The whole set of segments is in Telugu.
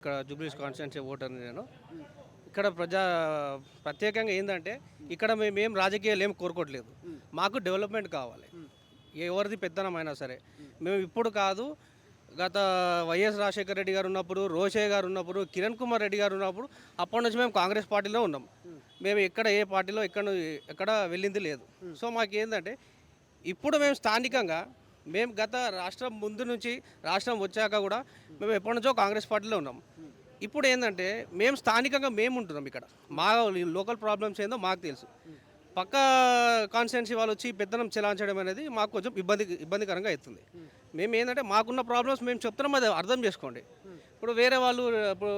ఇక్కడ జూబ్లీస్ కాన్స్టిట్యున్సీ ఓటర్ని నేను. ఇక్కడ ప్రత్యేకంగా ఏందంటే ఇక్కడ మేమేం రాజకీయాలు ఏం కోరుకోవట్లేదు. మాకు డెవలప్మెంట్ కావాలి. ఎవరిది పెత్తనమైనా సరే. మేము ఇప్పుడు కాదు, గత వైఎస్ రాజశేఖర రెడ్డి గారు ఉన్నప్పుడు, రోషయ్య గారు ఉన్నప్పుడు, కిరణ్ కుమార్ రెడ్డి గారు ఉన్నప్పుడు అప్పటి నుంచి మేము కాంగ్రెస్ పార్టీలో ఉన్నాం. మేము ఎక్కడ ఏ పార్టీలో ఎక్కడ వెళ్ళింది లేదు. సో మాకేందంటే ఇప్పుడు మేము స్థానికంగా మేము గత రాష్ట్రం ముందు నుంచి రాష్ట్రం వచ్చాక కూడా మేము ఎప్పటి నుంచో కాంగ్రెస్ పార్టీలో ఉన్నాం. ఇప్పుడు ఏంటంటే మేము స్థానికంగా మేము ఉంటున్నాం ఇక్కడ. మా లోకల్ ప్రాబ్లమ్స్ ఏందో మాకు తెలుసు. పక్క కాన్స్టిట్యున్సీ వాళ్ళు వచ్చి పెత్తనం చెలాంచడం అనేది మాకు కొంచెం ఇబ్బందికరంగా అవుతుంది. మేము ఏంటంటే మాకున్న ప్రాబ్లమ్స్ మేము చెప్తున్నాం, అది అర్థం చేసుకోండి. ఇప్పుడు వేరే వాళ్ళు ఇప్పుడు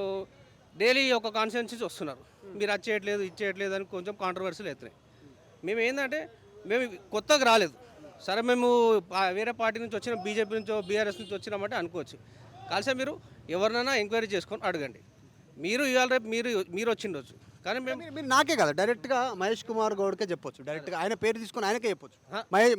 డైలీ ఒక కాన్స్టిట్యున్సీస్ వస్తున్నారు, మీరు అది చేయట్లేదు ఇది చేయట్లేదు అని కొంచెం కాంట్రవర్సీలు అవుతున్నాయి. మేము ఏంటంటే మేము కొత్తగా రాలేదు. సరే మేము వేరే పార్టీ నుంచి వచ్చిన, బీజేపీ నుంచో బీఆర్ఎస్ నుంచి వచ్చినామంటే అనుకోవచ్చు. కలిసే మీరు ఎవరినైనా ఎంక్వైరీ చేసుకొని అడగండి. మీరు ఇవాళ రేపు మీరు వచ్చిండొచ్చు, కానీ మీరు నాకే కదా డైరెక్ట్గా మహేష్ కుమార్ గౌడ్కే చెప్పొచ్చు. డైరెక్ట్గా ఆయన పేరు తీసుకొని ఆయనకే చెప్పొచ్చు,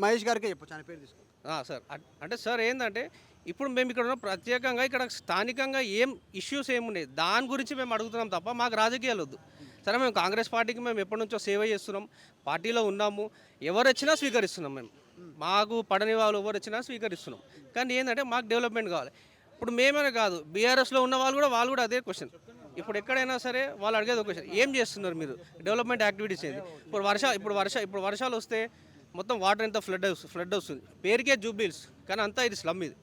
మహేష్ గారికే చెప్పొచ్చు ఆయన పేరు తీసుకొని. సార్ అంటే సార్ ఏంటంటే ఇప్పుడు మేము ఇక్కడ ఉన్న ప్రత్యేకంగా ఇక్కడ స్థానికంగా ఏం ఇష్యూస్ ఏమున్నాయి దాని గురించి మేము అడుగుతున్నాం తప్ప మాకు రాజకీయాలు వద్దు. సరే మేము కాంగ్రెస్ పార్టీకి మేము ఎప్పటి నుంచో సేవ చేస్తున్నాం, పార్టీలో ఉన్నాము, ఎవరు వచ్చినా స్వీకరిస్తున్నాం. మేము మాకు పడని వాళ్ళు ఎవరు వచ్చినా స్వీకరిస్తున్నాం. కానీ ఏంటంటే మాకు డెవలప్మెంట్ కావాలి. ఇప్పుడు మేమనే కాదు, బీఆర్ఎస్లో ఉన్న వాళ్ళు కూడా అదే క్వశ్చన్. ఇప్పుడు ఎక్కడైనా సరే వాళ్ళు అడిగేది ఒక క్వశ్చన్, ఏం చేస్తున్నారు మీరు, డెవలప్మెంట్ యాక్టివిటీస్ ఏంది? ఇప్పుడు వర్షాలు వస్తే మొత్తం వాటర్ ఎంత ఫ్లడ్ వస్తుంది. పేరుకే జూబ్లీహిల్స్ కానీ అంతా ఇది స్లమ్. ఇది